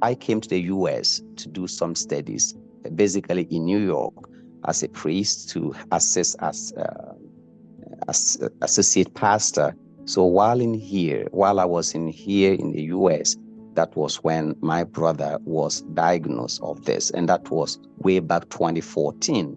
I came to the US to do some studies, basically in New York, as a priest to assist as associate pastor. So while I was in here in the US, that was when my brother was diagnosed of this, and that was way back 2014.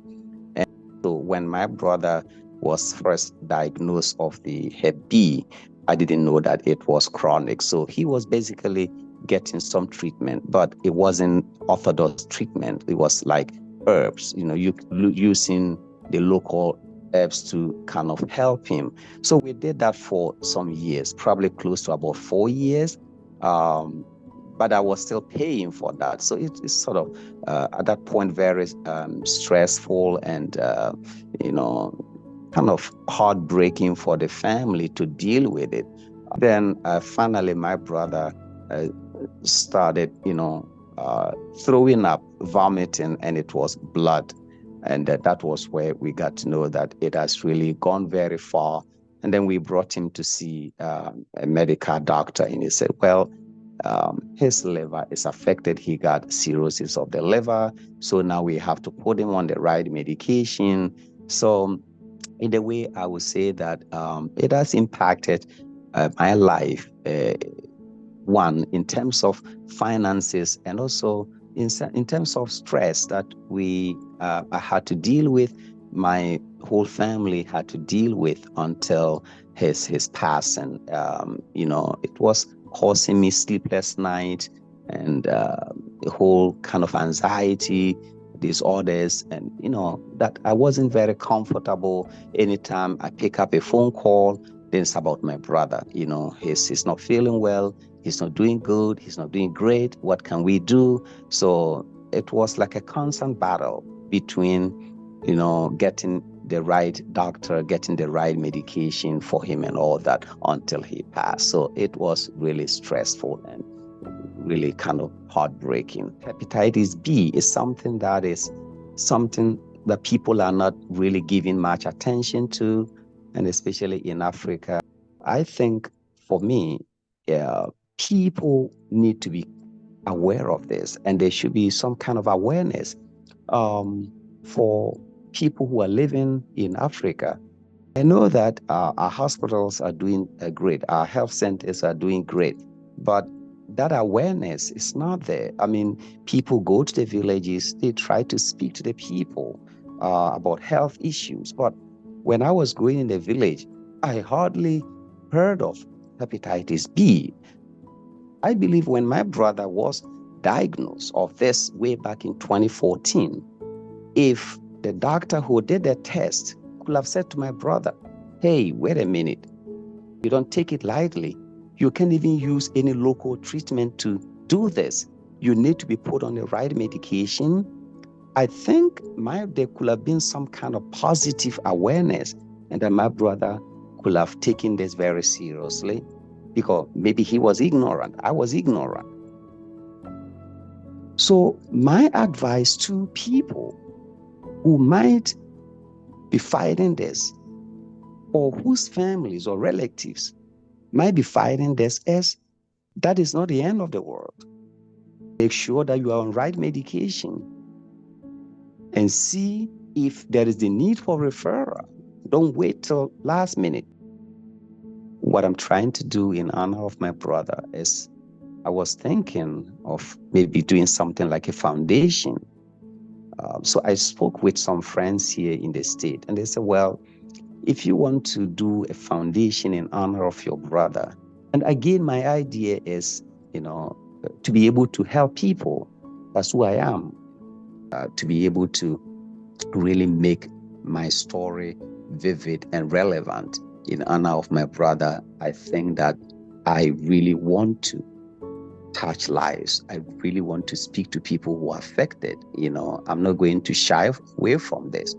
And so when my brother was first diagnosed of the Hep B, I didn't know that it was chronic. So he was basically getting some treatment, but it wasn't orthodox treatment. It was like herbs, using the local herbs to kind of help him. So we did that for some years, probably close to about 4 years. But I was still paying for that. So it's sort of, at that point, very stressful and, kind of heartbreaking for the family to deal with it. Then finally, my brother started, throwing up, vomiting, and it was blood. And that was where we got to know that it has really gone very far. And then we brought him to see a medical doctor, and he said, well, his liver is affected. He got cirrhosis of the liver. So now we have to put him on the right medication. So in a way, I would say that it has impacted my life, one, in terms of finances, and also in terms of stress that I had to deal with, my whole family had to deal with until his passing. It was causing me sleepless nights and a whole kind of anxiety disorders, and that I wasn't very comfortable. Anytime I pick up a phone call, then it's about my brother. He's not feeling well. He's not doing good. He's not doing great. What can we do? So it was like a constant battle between, getting the right doctor, getting the right medication for him and all that until he passed. So it was really stressful and really kind of heartbreaking. Hepatitis B is something that people are not really giving much attention to, and especially in Africa. I think for me, people need to be aware of this, and there should be some kind of awareness for people who are living in Africa. I know that our hospitals are doing great, our health centers are doing great, but that awareness is not there. I mean, people go to the villages, they try to speak to the people about health issues, but when I was going in the village, I hardly heard of hepatitis B. I believe when my brother was diagnosed of this way back in 2014, if the doctor who did the test could have said to my brother, hey, wait a minute, you don't take it lightly. You can't even use any local treatment to do this. You need to be put on the right medication. I think there could have been some kind of positive awareness, and that my brother could have taken this very seriously, because maybe he was ignorant. I was ignorant. So my advice to people who might be fighting this, or whose families or relatives might be fighting this, is that is not the end of the world. Make sure that you are on right medication and see if there is the need for referral. Don't wait till last minute. What I'm trying to do in honor of my brother is, I was thinking of maybe doing something like a foundation. So I spoke with some friends here in the state, and they said, well, if you want to do a foundation in honor of your brother, and again, my idea is, to be able to help people. That's who I am, to be able to really make my story vivid and relevant in honor of my brother. I think that I really want to touch lives. I really want to speak to people who are affected. I'm not going to shy away from this.